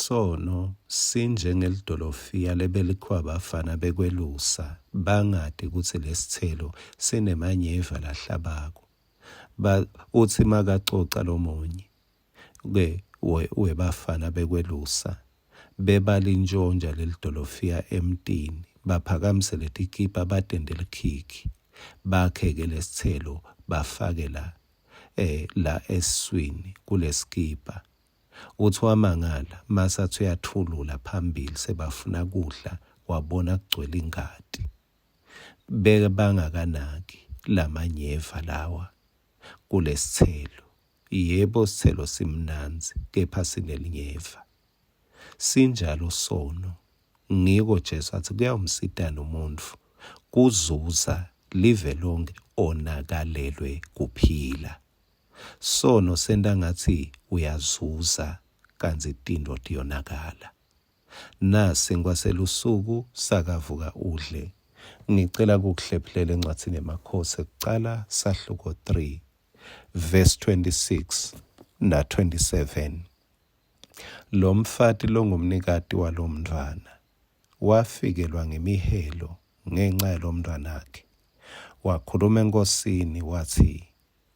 Isono sinjengelidolofiya lebelikhiwa abafana bekwelusa bangadi ukuthi lesithelo sinemanyeva lahlabako. Uthi makacoca lomunye ke webafana bekwelusa bebala intshontsha lelidolofiya emtini baphakamise letikipa batendele khikhi bakheke lesithelo bafake la eswini kulesikipa. Uthi wamangala masathi uyathulula phambili sebafuna kudla wabona kugcwele ingadi. Bangakanaki lamanyeva lawa kulesithelo. Yebo isithelo simnanzi kepha sinelinyeva. Sinjalo sono. Ngiko Jesu athi kuyawumsitana umuntu kuzuza live lonke onakalelwe kuphila. Sono senda ngathi uyazuza kanti into diyonakala. Nasi ngwaselusuku sakavuka udle. Ngicela ukukuhlephelela encwadini eMakhosi ekucala sahluko 3 verse 26 na 27. Lo mfati longumnikati walomntwana wafikelwa ngemihelo ngenxa yalomntwana wakhe. Wakhuluma enkosini wathi,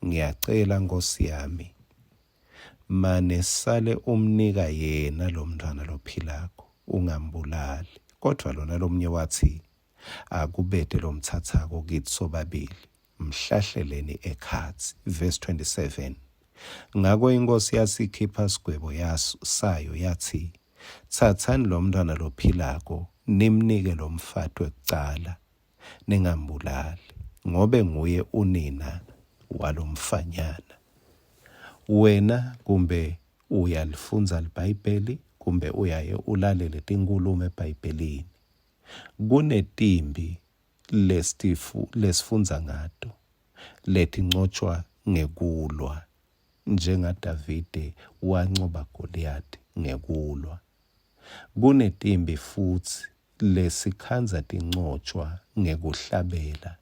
ngiyacela nkosi yami, mane sale umnika yena lo mntwana lophilako, ungambulali. Kodwa lona lomunye wathi, akubede lo mthathako kithi sobabili, mhlahleleni ekhathi. Verse 27. Ngako inkosi yasikhipha sigwebo sayo yathi, thathani lo mntwana lophilako, nimnike lo mfati wekucala, ningambulali, ngobe nguye unina walomfanyana. Wena kumbe uyalifunza iBhayibheli kumbe uyaye ulalele tinkulumo eBhayibhelini. Kunetimbi lesifunza ngato letincotshwa ngekulwa, njengaDavide wancoba Goliath ngekulwa. Kunetimbi futhi lesikhanza tincotshwa ngekuhlabela,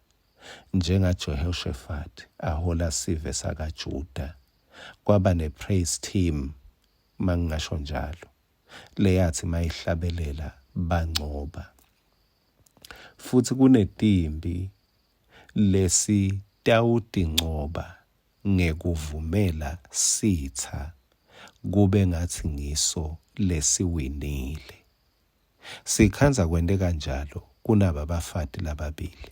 njengaJehoshaphat ahola sive sakaJuda. Kwaba nepraise team mangingasho njalo leyathi mayihlabelela bancoba. Futhi kunetimbi lesitawutincoba ngekuvumela sitha kube ngathi ngiso lesiwinile. Sikhanza kwente kanjalo kunaba bafati lababili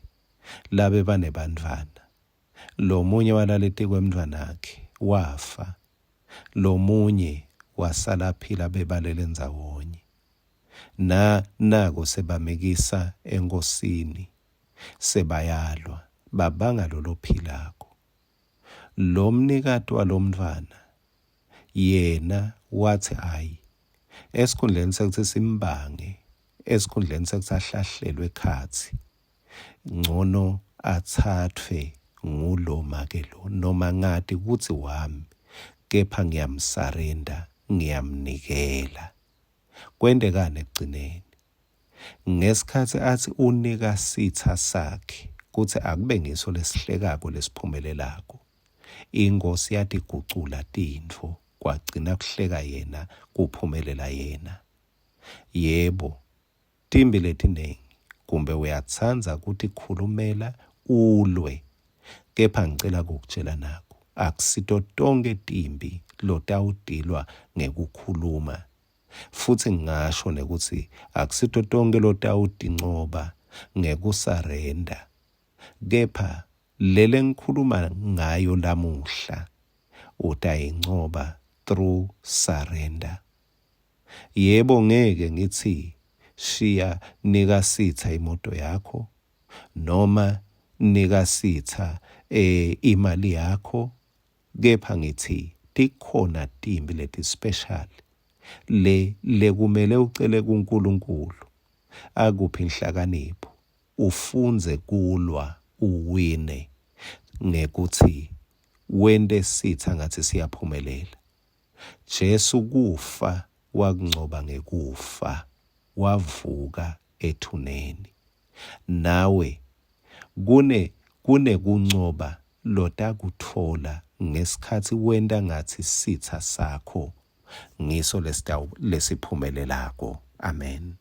labe banebantwana. Lo munye walaleti kwemntwana wakhe wafa, lo munye wasala phila bebalele ndzawonye. Nako sebamekisa enkosini, sebayalwa, babanga lolo philako. Lo mnikati walomntwana yena wathi hayi, esikhundleni sekuthi simbange, esikhundleni sekuthi ahlahlelwe ekhathi, ngcono athathwe ngulo make lo, noma ngati ukuthi wami, kepha ngiyamsarenda, ngiyamnikela. Kwendekane ekugcineni, ngesikhathi athi unika sitha sakhe, kuthi akube ngiso lesihlekako lesiphumelelako. Inkosi yathi gucula tintfo, kwagcina kuhleka yena, kuphumelela yena. Yebo, timbi letinengi kumbe uyatsanza ukuthi khulumela ulwe, kepha ngicela ukukutshela nako, akusito tonke timbi lotawudilwa ngekukhuluma. Futhi ngasho nekuthi akusito tonke lotawudincoba ngekusarenda, kepha lele ngikhuluma ngayo lamuhla utayincoba through surrender. Yebo, ngeke ngithi shiya nika sitha imoto yakho, noma nika sitha imali yakho, kepha ngithi tikhona timbi leti special lekumele ucele kuNkulunkulu akuphi inhlakanipho, ufunze kulwa uwine, ngekuthi wente sitha ngathi siyaphumelela. Jesu kufa wakungcoba ngekufa, wavuka ethuneni. Nawe kune kuncoba lotakuthola ngesikhathi wenta ngathi sitha sakho ngiso lesiphumelelako. Amen.